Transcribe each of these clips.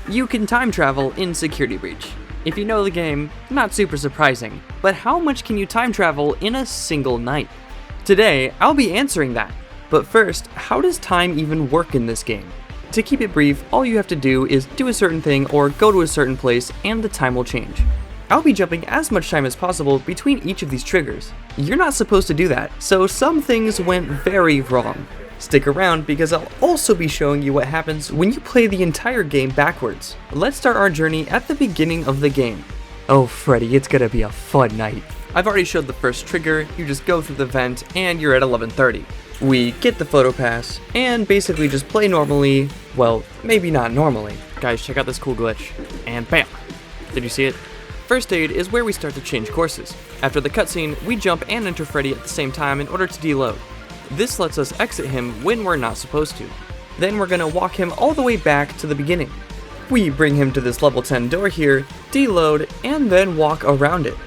You can time travel in Security Breach. If you know the game, not super surprising, but how much can you time travel in a single night? Today, I'll be answering that. But first, how does time even work in this game? To keep it brief, all you have to do is do a certain thing or go to a certain place and the time will change. I'll be jumping as much time as possible between each of these triggers. You're not supposed to do that, so some things went very wrong. Stick around because I'll also be showing you what happens when you play the entire game backwards. Let's start our journey at the beginning of the game. Oh Freddy, it's gonna be a fun night. I've already showed the first trigger, you just go through the vent and you're at 11:30. We get the photo pass and basically just play normally, well, maybe not normally. Guys, check out this cool glitch. And bam! Did you see it? First aid is where we start to change courses. After the cutscene, we jump and enter Freddy at the same time in order to deload. This lets us exit him when we're not supposed to. Then we're gonna walk him all the way back to the beginning. We bring him to this level 10 door here, deload, and then walk around it.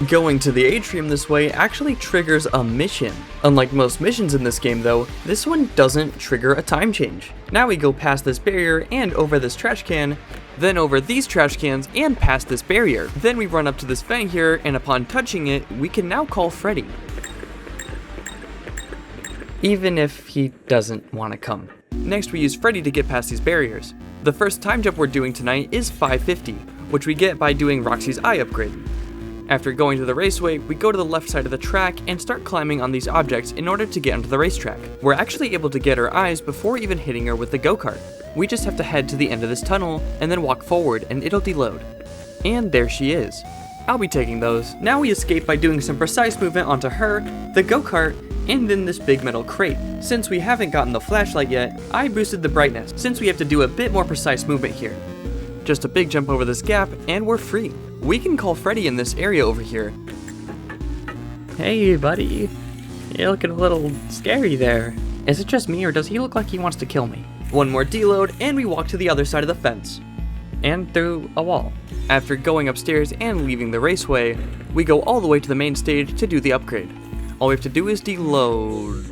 Going to the atrium this way actually triggers a mission. Unlike most missions in this game though, this one doesn't trigger a time change. Now we go past this barrier and over this trash can, then over these trash cans and past this barrier. Then we run up to this vent here and upon touching it, we can now call Freddy. Even if he doesn't want to come. Next we use Freddy to get past these barriers. The first time jump we're doing tonight is 550, which we get by doing Roxy's eye upgrade. After going to the raceway, we go to the left side of the track and start climbing on these objects in order to get onto the racetrack. We're actually able to get her eyes before even hitting her with the go-kart. We just have to head to the end of this tunnel and then walk forward and it'll deload. And there she is. I'll be taking those. Now we escape by doing some precise movement onto her, the go-kart, and then this big metal crate. Since we haven't gotten the flashlight yet, I boosted the brightness since we have to do a bit more precise movement here. Just a big jump over this gap and we're free. We can call Freddy in this area over here. Hey buddy, you're looking a little scary there. Is it just me or does he look like he wants to kill me? One more deload and we walk to the other side of the fence. And through a wall. After going upstairs and leaving the raceway, we go all the way to the main stage to do the upgrade. All we have to do is deload.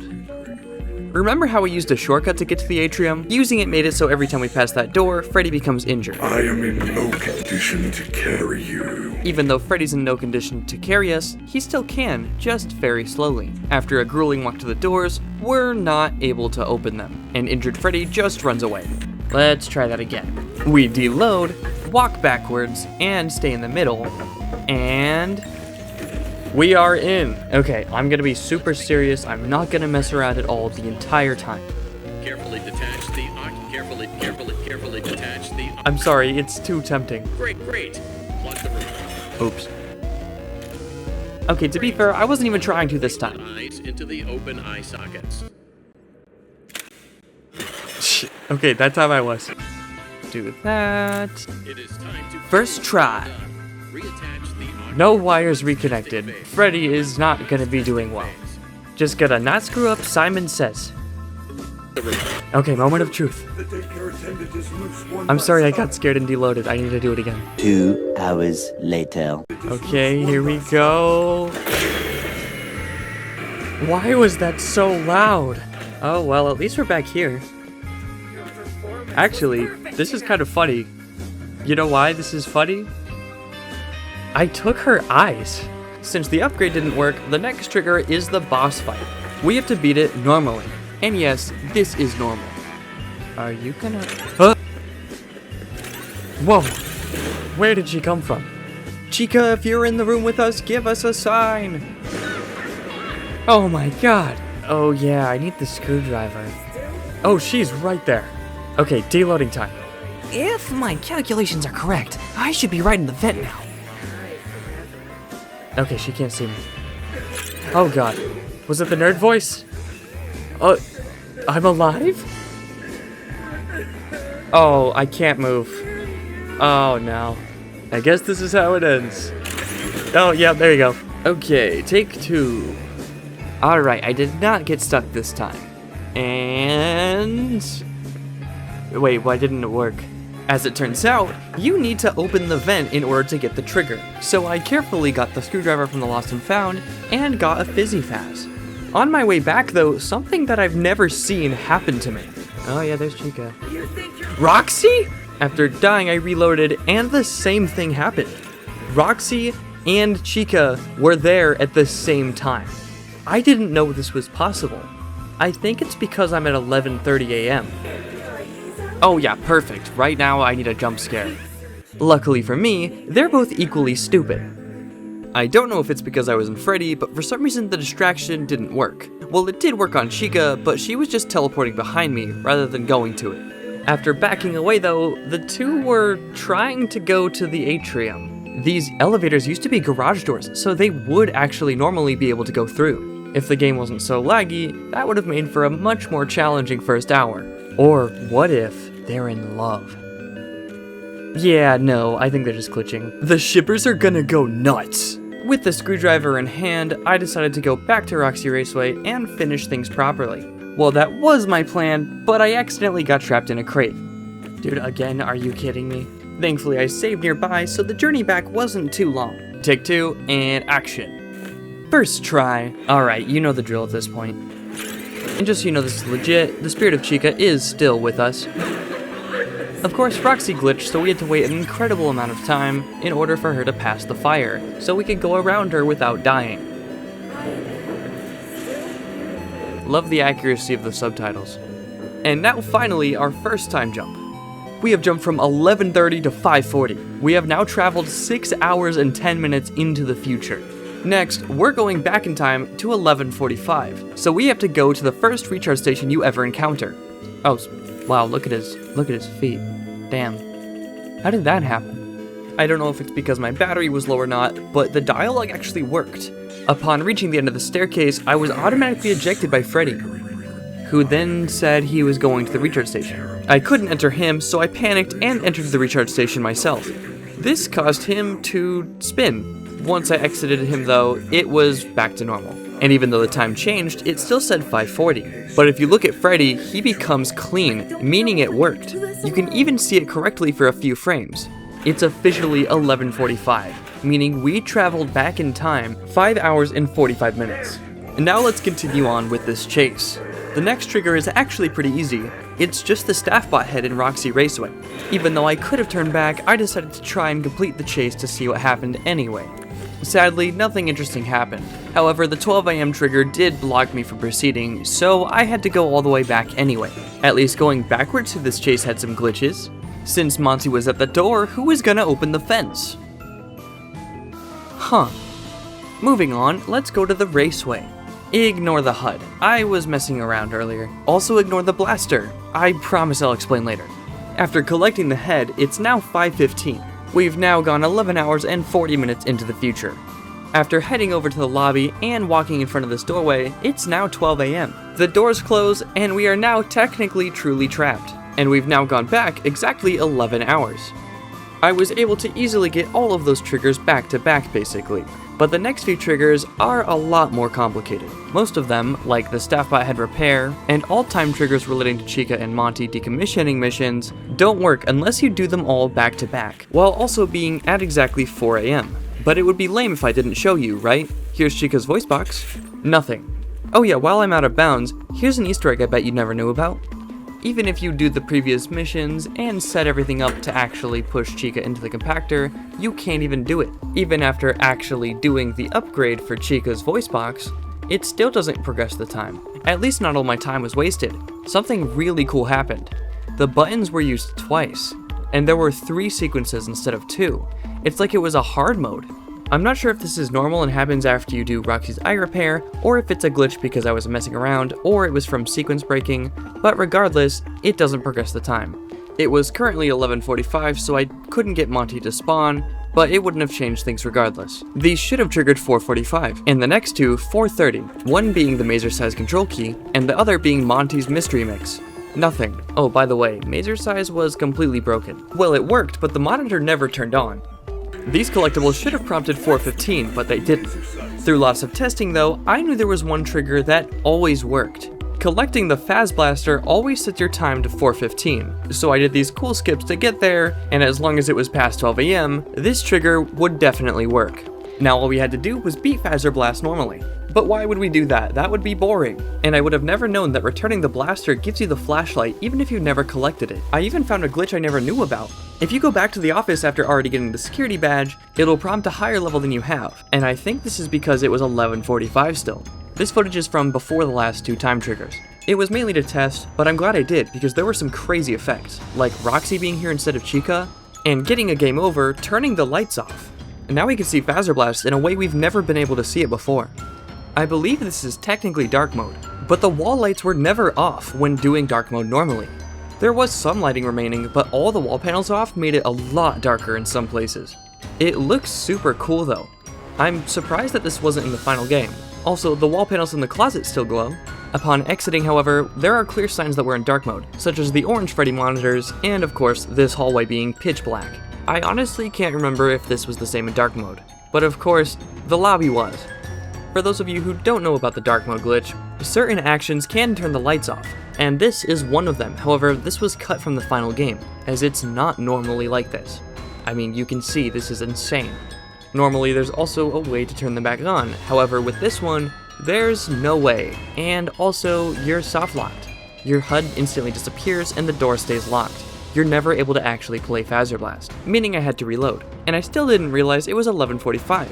Remember how we used a shortcut to get to the atrium? Using it made it so every time we pass that door, Freddy becomes injured. I am in no condition to carry you. Even though Freddy's in no condition to carry us, he still can, just very slowly. After a grueling walk to the doors, we're not able to open them, and injured Freddy just runs away. Let's try that again. We deload, walk backwards, and stay in the middle, and we are in. Okay, I'm gonna be super serious. I'm not gonna mess around at all the entire time. Carefully detach the carefully detach the. I'm sorry, it's too tempting. Great. Plug the room. Oops. Okay, to be fair, I wasn't even trying to this time. Eyes into the open eye sockets. Okay, that time I was. Do that. It is time to First try. reattach the. No wires reconnected. Freddy is not gonna be doing well. Just gotta not screw up, Simon says. Okay, moment of truth. The daycare attendant is loose one I'm sorry I last got scared and deloaded. I need to do it again. 2 hours later. Okay, here we go. Why was that so loud? Oh, well, at least we're back here. Actually, this is kind of funny. You know why this is funny? I took her eyes. Since the upgrade didn't work, the next trigger is the boss fight. We have to beat it normally. And yes, this is normal. Are you gonna... Huh? Whoa! Where did she come from? Chica, if you're in the room with us, give us a sign! Oh my god! Oh yeah, I need the screwdriver. Oh, she's right there. Okay, deloading time. If my calculations are correct, I should be right in the vent now. Okay, she can't see me. Oh god. Was it the nerd voice? I'm alive? Oh, I can't move. Oh no. I guess this is how it ends. Oh, yeah, there you go. Okay, take 2. Alright, I did not get stuck this time. And... wait, why didn't it work? As it turns out, you need to open the vent in order to get the trigger. So I carefully got the screwdriver from the Lost and Found and got a Fizzy Faz. On my way back though, something that I've never seen happened to me. Oh yeah, there's Chica. Roxy? After dying, I reloaded, and the same thing happened. Roxy and Chica were there at the same time. I didn't know this was possible. I think it's because I'm at 11:30 a.m. Oh yeah, perfect. Right now I need a jump scare. Luckily for me, they're both equally stupid. I don't know if it's because I was in Freddy, but for some reason the distraction didn't work. Well, it did work on Chica, but she was just teleporting behind me rather than going to it. After backing away though, the two were trying to go to the atrium. These elevators used to be garage doors, so they would actually normally be able to go through. If the game wasn't so laggy, that would have made for a much more challenging first hour. Or what if they're in love? Yeah, no, I think they're just glitching. The shippers are gonna go nuts! With the screwdriver in hand, I decided to go back to Roxy Raceway and finish things properly. Well, that was my plan, but I accidentally got trapped in a crate. Dude, again, are you kidding me? Thankfully, I saved nearby, so the journey back wasn't too long. Take two, and action. First try. Alright, you know the drill at this point. And just so you know this is legit, the spirit of Chica is still with us. Of course, Roxy glitched, so we had to wait an incredible amount of time in order for her to pass the fire, so we could go around her without dying. Love the accuracy of the subtitles. And now finally, our first time jump. We have jumped from 11:30 to 5:40. We have now traveled 6 hours and 10 minutes into the future. Next, we're going back in time to 11:45, so we have to go to the first recharge station you ever encounter. Oh, wow, look at his feet. Damn. How did that happen? I don't know if it's because my battery was low or not, but the dialogue actually worked. Upon reaching the end of the staircase, I was automatically ejected by Freddy, who then said he was going to the recharge station. I couldn't enter him, so I panicked and entered the recharge station myself. This caused him to spin. Once I exited him though, it was back to normal. And even though the time changed, it still said 5:40. But if you look at Freddy, he becomes clean, meaning it worked. You can even see it correctly for a few frames. It's officially 11:45, meaning we traveled back in time 5 hours and 45 minutes. And now let's continue on with this chase. The next trigger is actually pretty easy. It's just the staff bot head in Roxy Raceway. Even though I could have turned back, I decided to try and complete the chase to see what happened anyway. Sadly, nothing interesting happened. However, the 12 AM trigger did block me from proceeding, so I had to go all the way back anyway. At least going backwards through this chase had some glitches. Since Monty was at the door, who was gonna open the fence? Huh. Moving on, let's go to the raceway. Ignore the HUD. I was messing around earlier. Also ignore the blaster. I promise I'll explain later. After collecting the head, it's now 5:15. We've now gone 11 hours and 40 minutes into the future. After heading over to the lobby and walking in front of this doorway, it's now 12 AM. The doors close, and we are now technically truly trapped. And we've now gone back exactly 11 hours. I was able to easily get all of those triggers back to back basically. But the next few triggers are a lot more complicated. Most of them, like the staffbot head repair, and all time triggers relating to Chica and Monty decommissioning missions, don't work unless you do them all back to back, while also being at exactly 4 AM. But it would be lame if I didn't show you, right? Here's Chica's voice box. Nothing. Oh yeah, while I'm out of bounds, here's an Easter egg I bet you never knew about. Even if you do the previous missions and set everything up to actually push Chica into the compactor, you can't even do it. Even after actually doing the upgrade for Chica's voice box, it still doesn't progress the time. At least not all my time was wasted. Something really cool happened. The buttons were used twice, and there were 3 sequences instead of 2. It's like it was a hard mode. I'm not sure if this is normal and happens after you do Roxy's eye repair, or if it's a glitch because I was messing around, or it was from sequence breaking, but regardless, it doesn't progress the time. It was currently 11:45, so I couldn't get Monty to spawn, but it wouldn't have changed things regardless. These should have triggered 4:45, and the next two 4:30, one being the mazer-size control key, and the other being Monty's mystery mix. Nothing. Oh, by the way, mazer-size was completely broken. Well, it worked, but the monitor never turned on. These collectibles should have prompted 4:15, but they didn't. Through lots of testing though, I knew there was one trigger that always worked. Collecting the Faz Blaster always set your time to 4:15, so I did these cool skips to get there, and as long as it was past 12 AM, this trigger would definitely work. Now all we had to do was beat Phaser Blast normally. But why would we do that? That would be boring. And I would have never known that returning the blaster gives you the flashlight even if you never collected it. I even found a glitch I never knew about. If you go back to the office after already getting the security badge, it'll prompt a higher level than you have. And I think this is because it was 11:45 still. This footage is from before the last 2 time triggers. It was mainly to test, but I'm glad I did because there were some crazy effects, like Roxy being here instead of Chica, and getting a game over, turning the lights off. And now we can see Phaser Blast in a way we've never been able to see it before. I believe this is technically dark mode, but the wall lights were never off when doing dark mode normally. There was some lighting remaining, but all the wall panels off made it a lot darker in some places. It looks super cool though. I'm surprised that this wasn't in the final game. Also, the wall panels in the closet still glow. Upon exiting, however, there are clear signs that we're in dark mode, such as the orange Freddy monitors, and of course, this hallway being pitch black. I honestly can't remember if this was the same in dark mode, but of course, the lobby was. For those of you who don't know about the dark mode glitch, certain actions can turn the lights off, and this is one of them. However, this was cut from the final game, as it's not normally like this. I mean, you can see this is insane. Normally, there's also a way to turn them back on. However, with this one, there's no way, and also, you're soft locked. Your HUD instantly disappears and the door stays locked. You're never able to actually play Phaser Blast, meaning I had to reload, and I still didn't realize it was 11:45.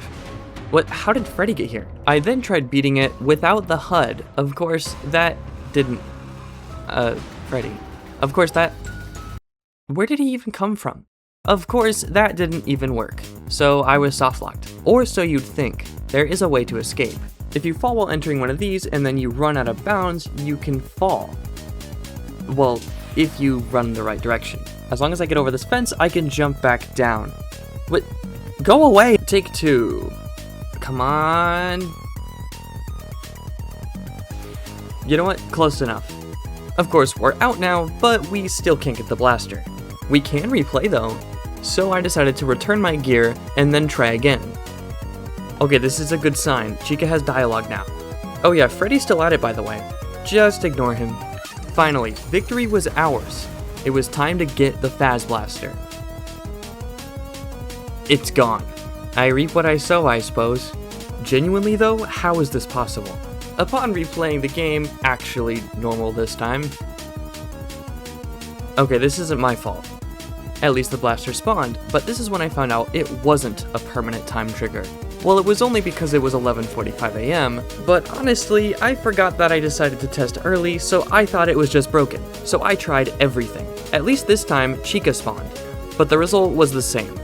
What? How did Freddy get here? I then tried beating it without the HUD. Of course, that didn't... Freddy. Of course that... Where did he even come from? Of course, that didn't even work, so I was soft locked. Or so you'd think. There is a way to escape. If you fall while entering one of these and then you run out of bounds, you can fall. Well, if you run in the right direction. As long as I get over this fence, I can jump back down. What? Go away! Take 2. Come on. You know what? Close enough. Of course, we're out now, but we still can't get the blaster. We can replay though, so I decided to return my gear and then try again. Okay, this is a good sign. Chica has dialogue now. Oh yeah, Freddy's still at it by the way. Just ignore him. Finally, victory was ours. It was time to get the Phaz Blaster. It's gone. I reap what I sow, I suppose. Genuinely though, how is this possible? Upon replaying the game, actually normal this time. Okay, this isn't my fault. At least the blaster spawned, but this is when I found out it wasn't a permanent time trigger. Well, it was only because it was 11:45 AM, but honestly, I forgot that I decided to test early, so I thought it was just broken. So I tried everything. At least this time, Chica spawned, but the result was the same.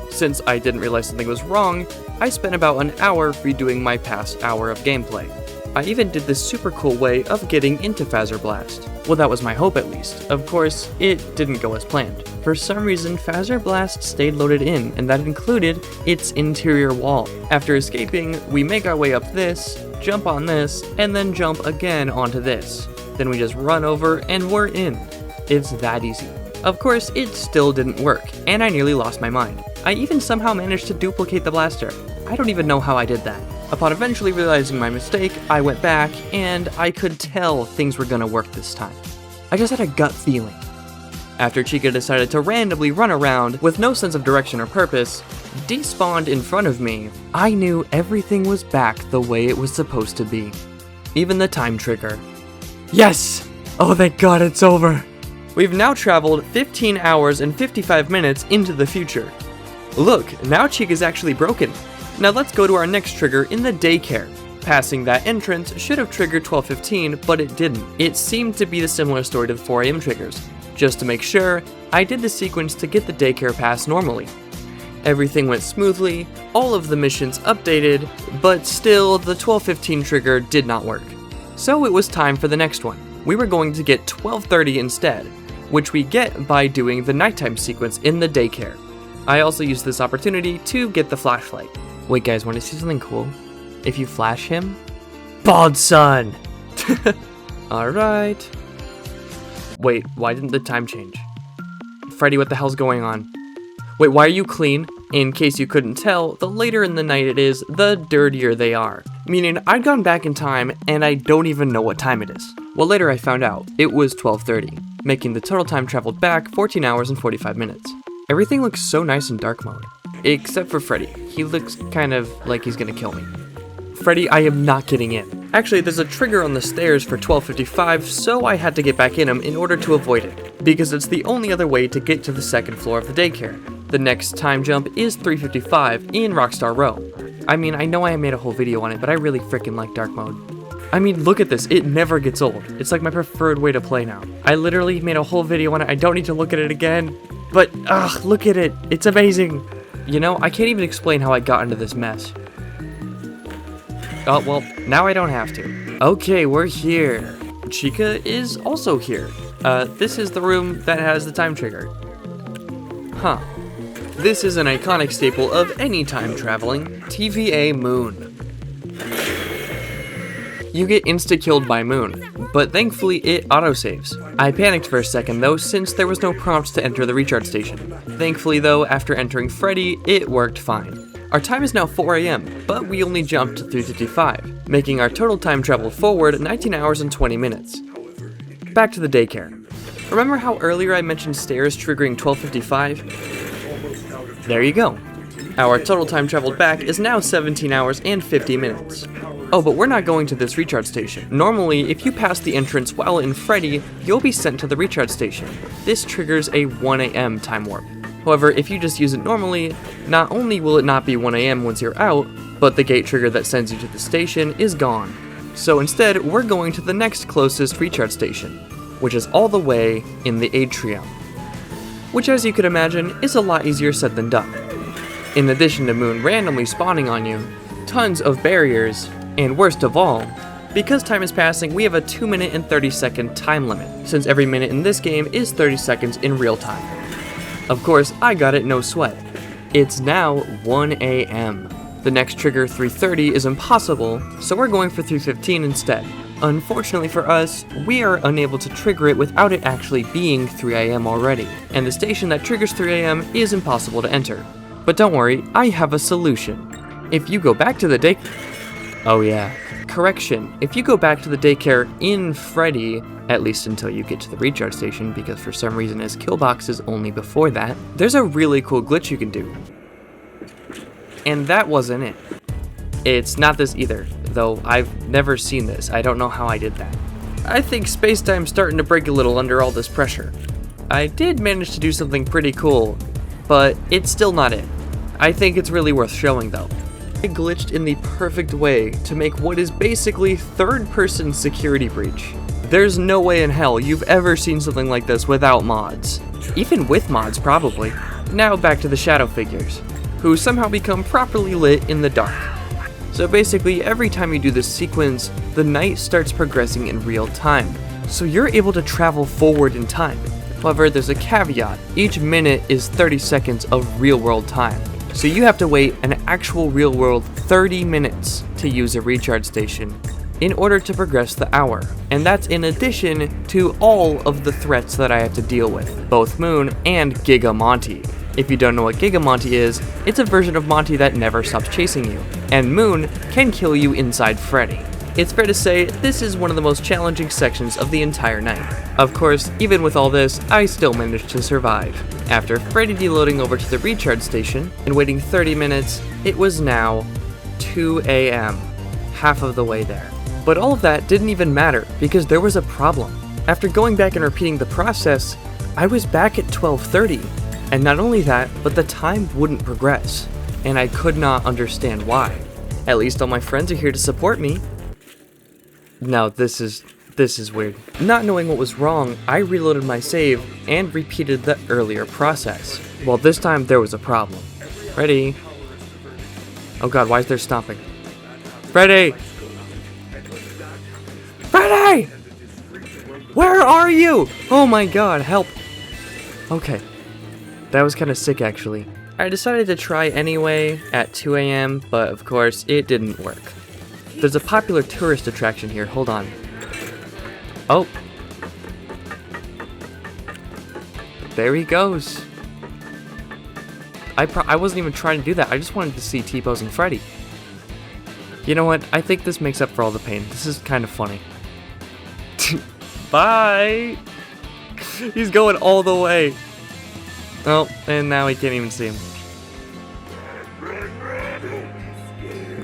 Since I didn't realize something was wrong, I spent about an hour redoing my past hour of gameplay. I even did this super cool way of getting into Phaser Blast. Well, that was my hope at least. Of course, it didn't go as planned. For some reason, Phaser Blast stayed loaded in, and that included its interior wall. After escaping, we make our way up this, jump on this, and then jump again onto this. Then we just run over and we're in. It's that easy. Of course, it still didn't work, and I nearly lost my mind. I even somehow managed to duplicate the blaster. I don't even know how I did that. Upon eventually realizing my mistake, I went back, and I could tell things were gonna work this time. I just had a gut feeling. After Chica decided to randomly run around with no sense of direction or purpose, despawned in front of me, I knew everything was back the way it was supposed to be. Even the time trigger. Yes! Oh thank God it's over! We've now traveled 15 hours and 55 minutes into the future. Look, now Chica's actually broken. Now let's go to our next trigger in the Daycare. Passing that entrance should have triggered 12:15, but it didn't. It seemed to be the similar story to the 4 AM triggers. Just to make sure, I did the sequence to get the Daycare pass normally. Everything went smoothly, all of the missions updated, but still the 12:15 trigger did not work. So it was time for the next one. We were going to get 12:30 instead, which we get by doing the nighttime sequence in the Daycare. I also used this opportunity to get the flashlight. Wait guys, want to see something cool? If you flash him... Bald Sun! Alright. Wait, why didn't the time change? Freddy, what the hell's going on? Wait, why are you clean? In case you couldn't tell, the later in the night it is, the dirtier they are. Meaning, I'd gone back in time, and I don't even know what time it is. Well, later I found out, it was 12:30, making the total time traveled back 14 hours and 45 minutes. Everything looks so nice in dark mode. Except for Freddy. He looks kind of like he's gonna kill me. Freddy, I am not getting in. Actually, there's a trigger on the stairs for 12:55, so I had to get back in them in order to avoid it, because it's the only other way to get to the second floor of the daycare. The next time jump is 3:55 in Rockstar Row. I mean, I know I made a whole video on it, but I really freaking like dark mode. I mean, look at this, it never gets old. It's like my preferred way to play now. I literally made a whole video on it, I don't need to look at it again. But, look at it, it's amazing. You know, I can't even explain how I got into this mess. Oh, well, now I don't have to. Okay, we're here. Chica is also here. This is the room that has the time trigger. Huh. This is an iconic staple of any time traveling, TVA Moon. You get insta-killed by Moon, but thankfully it autosaves. I panicked for a second though, since there was no prompt to enter the recharge station. Thankfully though, after entering Freddy, it worked fine. Our time is now 4 AM, but we only jumped to 3:55, making our total time travel forward 19 hours and 20 minutes. Back to the daycare. Remember how earlier I mentioned stairs triggering 12:55? There you go. Our total time traveled back is now 17 hours and 50 minutes. Oh, but we're not going to this recharge station. Normally, if you pass the entrance while in Freddy, you'll be sent to the recharge station. This triggers a 1 AM time warp. However, if you just use it normally, not only will it not be 1 AM once you're out, but the gate trigger that sends you to the station is gone. So instead, we're going to the next closest recharge station, which is all the way in the atrium. Which, as you could imagine, is a lot easier said than done. In addition to Moon randomly spawning on you, tons of barriers, and worst of all, because time is passing, we have a 2-minute and 30-second time limit, since every minute in this game is 30 seconds in real time. Of course, I got it no sweat. It's now 1 AM. The next trigger, 3:30, is impossible, so we're going for 3:15 instead. Unfortunately for us, we are unable to trigger it without it actually being 3 AM already, and the station that triggers 3 AM is impossible to enter. But don't worry, I have a solution. If you go back to the Oh yeah. Correction, if you go back to the daycare in Freddy, at least until you get to the recharge station, because for some reason his kill box is only before that, there's a really cool glitch you can do. And that wasn't it. It's not this either, though I've never seen this. I don't know how I did that. I think spacetime's starting to break a little under all this pressure. I did manage to do something pretty cool, but it's still not it. I think it's really worth showing though. I glitched in the perfect way to make what is basically third-person security breach. There's no way in hell you've ever seen something like this without mods. Even with mods, probably. Now back to the shadow figures, who somehow become properly lit in the dark. So basically, every time you do this sequence, the night starts progressing in real time, so you're able to travel forward in time. However, there's a caveat. Each minute is 30 seconds of real-world time. So you have to wait an actual real-world 30 minutes to use a recharge station in order to progress the hour. And that's in addition to all of the threats that I have to deal with, both Moon and Giga Monty. If you don't know what Giga Monty is, it's a version of Monty that never stops chasing you, and Moon can kill you inside Freddy. It's fair to say this is one of the most challenging sections of the entire night. Of course, even with all this, I still managed to survive. After Freddy deloading over to the recharge station and waiting 30 minutes, it was now 2 AM, half of the way there. But all of that didn't even matter because there was a problem. After going back and repeating the process, I was back at 12:30. And not only that, but the time wouldn't progress. And I could not understand why. At least all my friends are here to support me. No, this is weird. Not knowing what was wrong, I reloaded my save and repeated the earlier process. Well, this time there was a problem. Freddy. Oh god, why is there stomping? Freddy! Freddy! Where are you? Oh my god, help. Okay. That was kind of sick actually. I decided to try anyway at 2 AM, but of course it didn't work. There's a popular tourist attraction here, hold on. Oh. There he goes. I wasn't even trying to do that, I just wanted to see T-Pose and Freddy. You know what, I think this makes up for all the pain. This is kind of funny. Bye! He's going all the way. Oh, and now he can't even see him.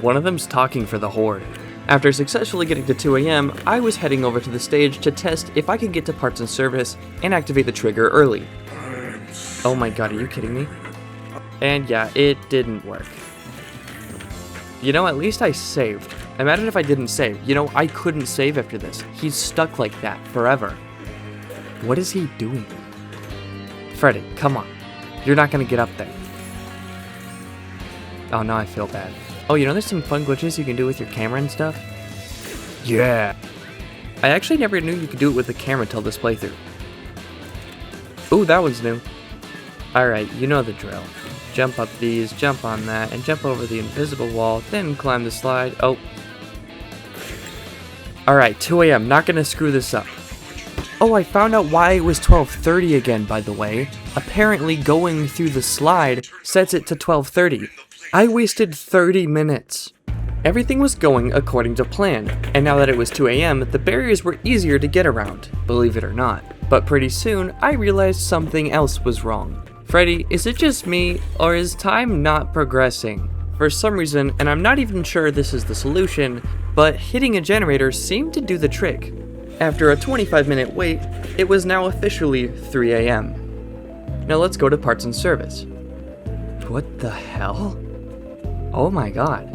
One of them's talking for the horde. After successfully getting to 2 a.m., I was heading over to the stage to test if I could get to parts and service and activate the trigger early. Oh my god, are you kidding me? And yeah, it didn't work. You know, at least I saved. Imagine if I didn't save. You know, I couldn't save after this. He's stuck like that forever. What is he doing? Freddy, come on. You're not gonna get up there. Oh, now I feel bad. Oh, you know there's some fun glitches you can do with your camera and stuff? Yeah! I actually never knew you could do it with the camera till this playthrough. Ooh, that one's new. Alright, you know the drill. Jump up these, jump on that, and jump over the invisible wall, then climb the slide. Oh. Alright, 2 a.m. Not gonna screw this up. Oh, I found out why it was 12:30 again, by the way. Apparently going through the slide sets it to 12:30. I wasted 30 minutes. Everything was going according to plan, and now that it was 2 a.m., the barriers were easier to get around, believe it or not. But pretty soon, I realized something else was wrong. Freddy, is it just me, or is time not progressing? For some reason, and I'm not even sure this is the solution, but hitting a generator seemed to do the trick. After a 25-minute wait, it was now officially 3 a.m. Now let's go to parts and service. What the hell? Oh my god.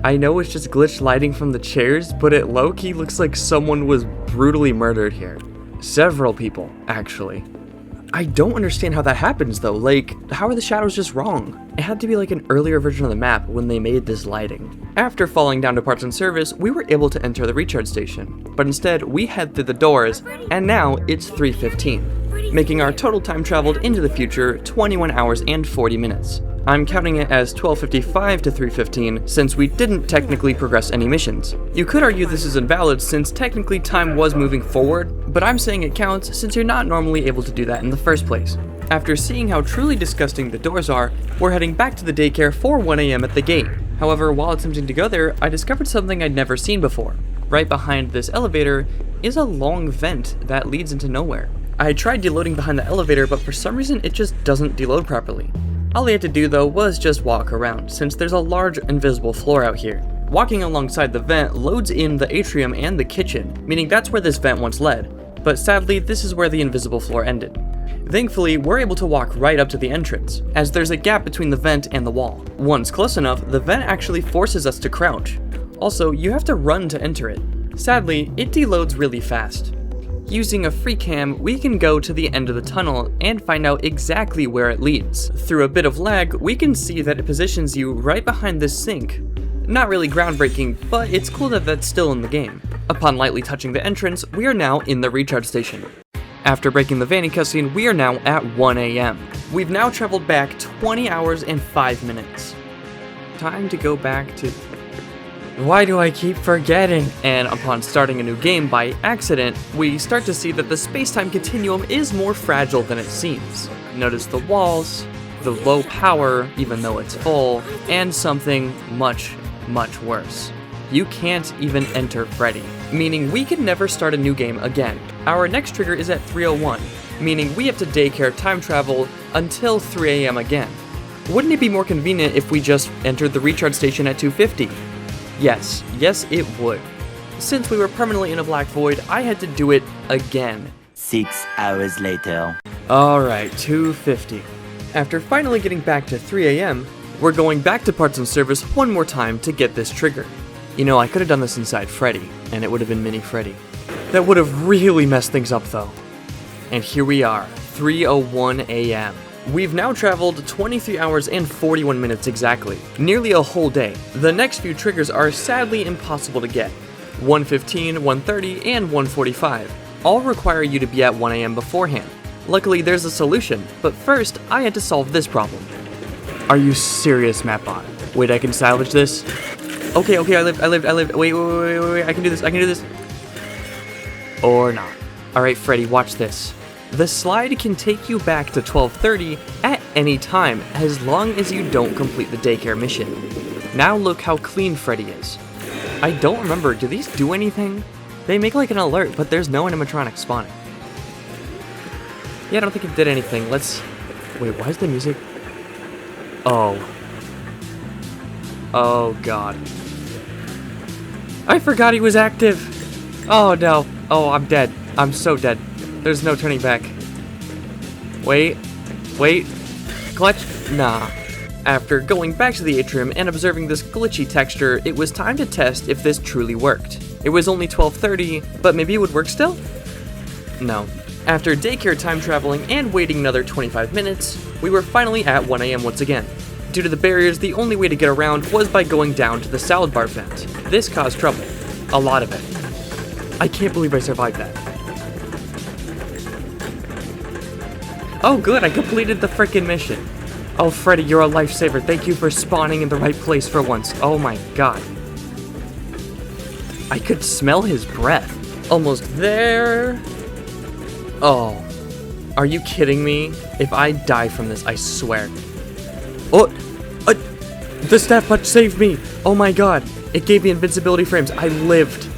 I know it's just glitched lighting from the chairs, but it low-key looks like someone was brutally murdered here. Several people, actually. I don't understand how that happens though, like, how are the shadows just wrong? It had to be like an earlier version of the map when they made this lighting. After falling down to parts and service, we were able to enter the recharge station, but instead we head through the doors, and now it's 3:15, making our total time traveled into the future 21 hours and 40 minutes. I'm counting it as 12:55 to 3:15 since we didn't technically progress any missions. You could argue this is invalid since technically time was moving forward, but I'm saying it counts since you're not normally able to do that in the first place. After seeing how truly disgusting the doors are, we're heading back to the daycare for 1 a.m. at the gate. However, while attempting to go there, I discovered something I'd never seen before. Right behind this elevator is a long vent that leads into nowhere. I tried deloading behind the elevator, but for some reason it just doesn't deload properly. All I had to do though was just walk around, since there's a large invisible floor out here. Walking alongside the vent loads in the atrium and the kitchen, meaning that's where this vent once led, but sadly this is where the invisible floor ended. Thankfully, we're able to walk right up to the entrance, as there's a gap between the vent and the wall. Once close enough, the vent actually forces us to crouch. Also, you have to run to enter it. Sadly, it deloads really fast. Using a free cam, we can go to the end of the tunnel and find out exactly where it leads. Through a bit of lag, we can see that it positions you right behind this sink. Not really groundbreaking, but it's cool that that's still in the game. Upon lightly touching the entrance, we are now in the recharge station. After breaking the Vanny cutscene, we are now at 1 a.m. We've now traveled back 20 hours and 5 minutes. Time to go back to... Why do I keep forgetting? And upon starting a new game by accident, we start to see that the space-time continuum is more fragile than it seems. Notice the walls, the low power, even though it's full, and something much, much worse. You can't even enter Freddy, meaning we can never start a new game again. Our next trigger is at 3:01, meaning we have to daycare time travel until 3 a.m. again. Wouldn't it be more convenient if we just entered the recharge station at 2:50? Yes, it would. Since we were permanently in a black void, I had to do it again. 6 hours later. Alright, 2:50. After finally getting back to 3 a.m., we're going back to parts and service one more time to get this trigger. You know, I could have done this inside Freddy, and it would have been Mini Freddy. That would have really messed things up though. And here we are, 3:01 a.m. We've now traveled 23 hours and 41 minutes exactly, nearly a whole day. The next few triggers are sadly impossible to get. 1:15, 1:30, and 1:45 all require you to be at 1 a.m. beforehand. Luckily there's a solution, but first I had to solve this problem. Are you serious, Mapbot? Wait, I can salvage this? Okay, I lived. Wait, I can do this. Or not. Alright, Freddy, watch this. The slide can take you back to 12:30 at any time, as long as you don't complete the daycare mission. Now look how clean Freddy is. I don't remember, do these do anything? They make like an alert, but there's no animatronic spawning. Yeah, I don't think it did anything. Let's... Wait, why is the music... Oh. Oh god. I forgot he was active. Oh no. Oh, I'm dead. I'm so dead. There's no turning back. Wait. Clutch? Nah. After going back to the atrium and observing this glitchy texture, it was time to test if this truly worked. It was only 12:30, but maybe it would work still? No. After daycare time traveling and waiting another 25 minutes, we were finally at 1 AM once again. Due to the barriers, the only way to get around was by going down to the salad bar vent. This caused trouble. A lot of it. I can't believe I survived that. Oh good, I completed the frickin' mission. Oh Freddy, you're a lifesaver. Thank you for spawning in the right place for once. Oh my god. I could smell his breath. Almost there. Oh. Are you kidding me? If I die from this, I swear. Oh! The staff punch saved me! Oh my god. It gave me invincibility frames. I lived.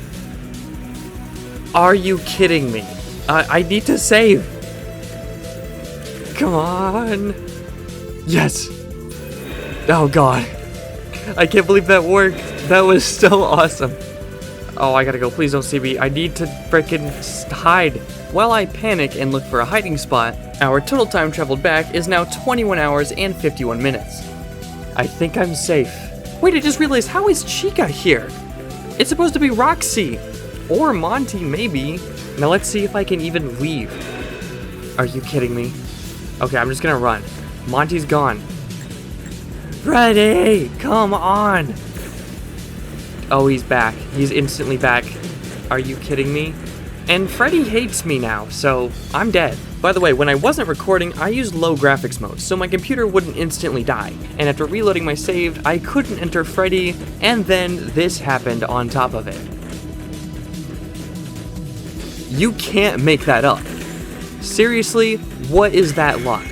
Are you kidding me? I need to save. Come on. Yes. Oh god. I can't believe that worked. That was so awesome. Oh, I gotta go. Please don't see me. I need to frickin' hide. While I panic and look for a hiding spot, our total time traveled back is now 21 hours and 51 minutes. I think I'm safe. Wait, I just realized, how is Chica here? It's supposed to be Roxy. Or Monty, maybe. Now let's see if I can even leave. Are you kidding me? Okay, I'm just gonna run. Monty's gone. Freddy, come on. Oh, he's back. He's instantly back. Are you kidding me? And Freddy hates me now, so I'm dead. By the way, when I wasn't recording, I used low graphics mode, so my computer wouldn't instantly die. And after reloading my save, I couldn't enter Freddy, and then this happened on top of it. You can't make that up. Seriously, what is that luck?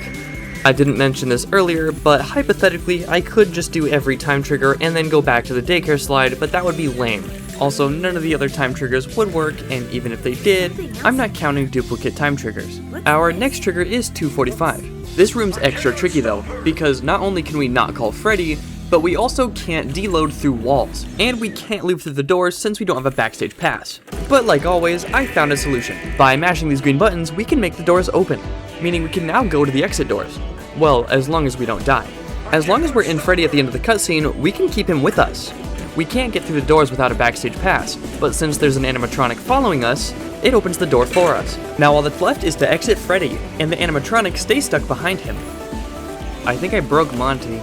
I didn't mention this earlier, but hypothetically, I could just do every time trigger and then go back to the daycare slide, but that would be lame. Also, none of the other time triggers would work, and even if they did, I'm not counting duplicate time triggers. Our next trigger is 245. This room's extra tricky though, because not only can we not call Freddy, but we also can't deload through walls, and we can't leave through the doors since we don't have a backstage pass. But like always, I found a solution. By mashing these green buttons, we can make the doors open, meaning we can now go to the exit doors. Well, as long as we don't die. As long as we're in Freddy at the end of the cutscene, we can keep him with us. We can't get through the doors without a backstage pass, but since there's an animatronic following us, it opens the door for us. Now all that's left is to exit Freddy, and the animatronic stays stuck behind him. I think I broke Monty.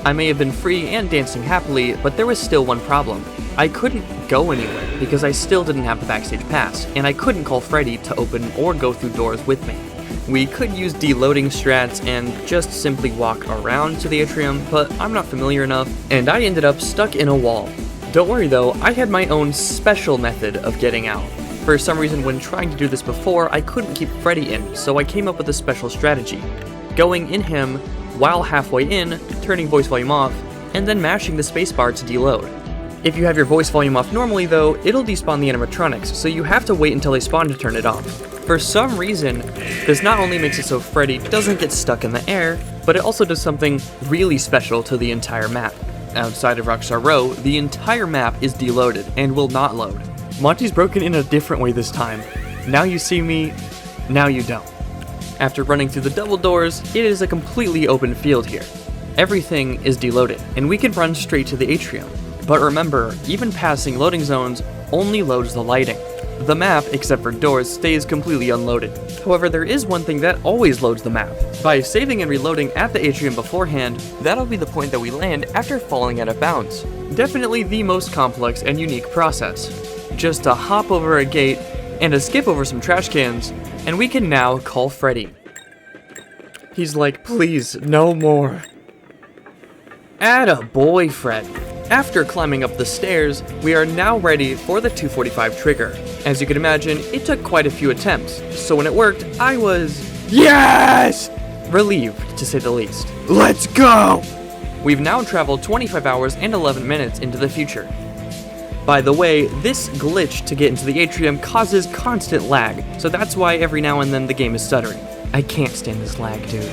I may have been free and dancing happily, but there was still one problem. I couldn't go anywhere because I still didn't have the backstage pass, and I couldn't call Freddy to open or go through doors with me. We could use deloading strats and just simply walk around to the atrium, but I'm not familiar enough, and I ended up stuck in a wall. Don't worry though, I had my own special method of getting out. For some reason when trying to do this before, I couldn't keep Freddy in, so I came up with a special strategy. Going in him, while halfway in, turning voice volume off, and then mashing the spacebar to deload. If you have your voice volume off normally though, it'll despawn the animatronics, so you have to wait until they spawn to turn it off. For some reason, this not only makes it so Freddy doesn't get stuck in the air, but it also does something really special to the entire map. Outside of Rockstar Row, the entire map is deloaded and will not load. Monty's broken in a different way this time. Now you see me, now you don't. After running through the double doors, it is a completely open field here. Everything is deloaded, and we can run straight to the atrium. But remember, even passing loading zones only loads the lighting. The map, except for doors, stays completely unloaded. However, there is one thing that always loads the map. By saving and reloading at the atrium beforehand, that'll be the point that we land after falling out of bounds. Definitely the most complex and unique process. Just to hop over a gate and to skip over some trash cans, and we can now call Freddy. He's like, please, no more. Attaboy, Fred. After climbing up the stairs, we are now ready for the 245 trigger. As you can imagine, it took quite a few attempts, so when it worked, I was yes! Relieved, to say the least. Let's go! We've now traveled 25 hours and 11 minutes into the future. By the way, this glitch to get into the atrium causes constant lag, so that's why every now and then the game is stuttering. I can't stand this lag, dude.